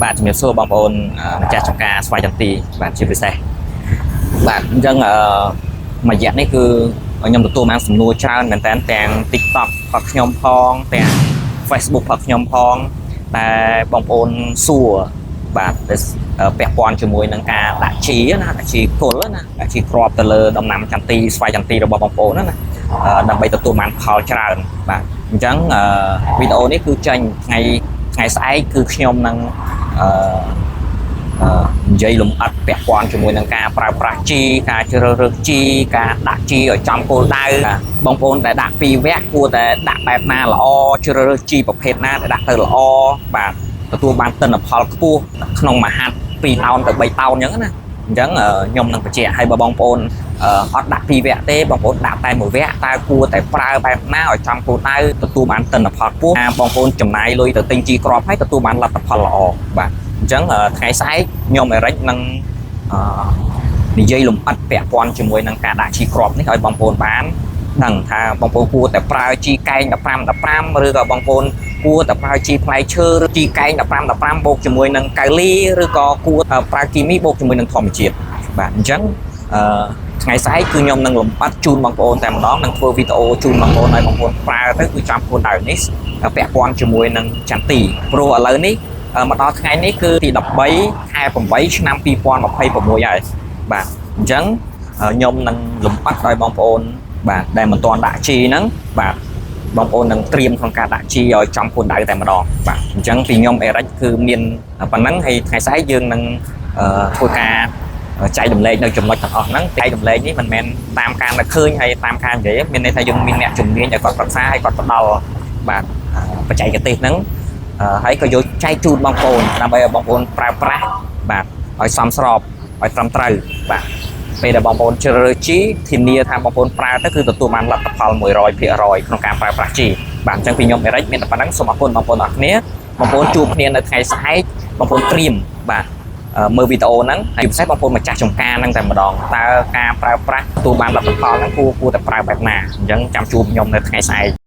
bạnជំរាបសួរបងប្អូនម្ចាស់ចំការស្វាយចន្ទីបាទជាពិសេសបាទអញ្ចឹងមួយរយៈនេះគឺខ្ញុំទទួលបានសំណួរច្រើនមែនតើទាំង TikTok របស់ខ្ញុំផងទាំង Facebook របស់ខ្ញុំផងតែបងប្អូនសួរបាទពាក់ព័ន្ធជាមួយនឹងការដាក់ជីណាដាក់ជីគល់ណាដាក់ជីគ្រាប់ទៅលើដំណាំចន្ទីស្វាយចន្ទីរបស់បងប្អូនណាដើម្បីទទួលបានផលច្រើនបាទអញ្ចឹងវីដេអូនេះគឺចេញថ្ងៃស្អែកគឺខ្ញុំនឹងនិយាយលម្អិតពាក់ព័ន្ធជាមួយនឹងការប្រើប្រាស់ជីការជ្រើសរើសជីការដាក់ជីឲ្យចំគោលដៅបងប្អូនដែលដាក់ពីរវគ្គគួរតែដាក់បែបណាល្អជ្រើសរើសជីប្រភេទណាដែលដាក់ទៅល្អបាទទទួលបានទិន្នផលខ្ពស់ក្នុងមួយហាត់2តោនទៅ3តោនអញ្ចឹងណាអញ្ចឹងខ្ញុំនឹងបញ្ជាក់ឲ្យបងប្អូនអត់ដាក់ពីរវគ្គទេបងប្អូនដាក់តែមួយវគ្គតើគួរតែប្រើបែបណាឲ្យចំគោលដៅទទួលបានទិន្នផលខ្ពស់បងប្អូនចំណាយលុយទៅទិញជីគ្រាប់ហើយទទួលបានលទ្ធផលល្អបាទអញ្ចឹងថ្ងៃស្អែកខ្ញុំអេរិចនឹងនិយាយលម្អិតពាក់ព័ន្ធជាមួយនឹងការដាក់ជីគ្រាប់នេះឲ្យបងប្អូនបានដឹងថាបងប្អូនគួរតែប្រើជីកែង15ឬក៏បងប្អូនគួរតែប្រើជីផ្លែឈើឬជីកែង15បូកជាមួយនឹងកៅលីឬក៏គួរប្រើគីមីបូកជាមួយនឹងធម្មជាតិបាទអញ្ចឹងថ្ងៃស្អែកគឺខ្ញុំនឹងលម្អិតជូនបងប្អូនតែម្ដងនឹងធ្វើវីដេអូជូនបងប្អូនឲ្យបងប្អូនប្រើទៅគឺចំគោលដៅនេះពាក់ព័ន្ធជាមួយនឹងចន្ទីព្រោះឥឡូវនេះមកដល់ថ្ងៃនេះគឺទី13ខែ8ឆ្នាំ2026ហើយបាទអញ្ចឹងខ្ញុំនឹងលម្អិតឲ្យបងប្អូនបាទដែលមិនទាន់ដាក់ជីហ្នឹងបាទបងប្អូននឹងត្រៀមក្នុងការដាក់ជីឲ្យចំគោលដៅតែម្ដងបាទអញ្ចឹងពីខ្ញុំអេរិចគឺមានប៉ុណ្ណឹងហើយថ្ងៃស្អែកយើងនឹងធ្វើការចែករំលែកនៅចំណុចទាំងអស់ហ្នឹងចែករំលែកនេះមិនមែនតាមការនឹកឃើញហើយតាមការនិយាយមានន័យថាយើងមានអ្នកជំនាញឲ្យគាត់ប្រឹក្សាឲ្យគាត់ផ្ដល់បាទបច្ចេកទេសហ្នឹងហើយក៏យកចែកជូនបងប្អូនដើម្បីឲ្យបងប្អូនប្រើប្រាស់បាទឲ្យសមស្របឲ្យត្រឹមត្រូវបាទពេលដែលបងប្អូនជ្រើសរើសជីធានាថាបងប្អូនប្រើទៅគឺទទួលបានលទ្ធផល100%ក្នុងការប្រើប្រាស់ជីបាទអញ្ចឹងពីខ្ញុំអេរិចមានតែប៉ុណ្្នឹងសូមអរគុណបងប្អូនអរគ្នាបងប្អូនជួបគ្នានៅថ្ងៃស្អែកបងប្អូនត្រៀមបាទមើលវីដេអូហ្នឹងហើយពិសេសបងប្អូនម្ចាស់ចំការហ្នឹងតែម្ដងតើការប្រើប្រាស់ទទួលបានលទ្ធផលហ្នឹងគួរតែប្រើបែបណាអញ្ចឹងចាំជួបខ្ញុំនៅថ្ងៃស្អែក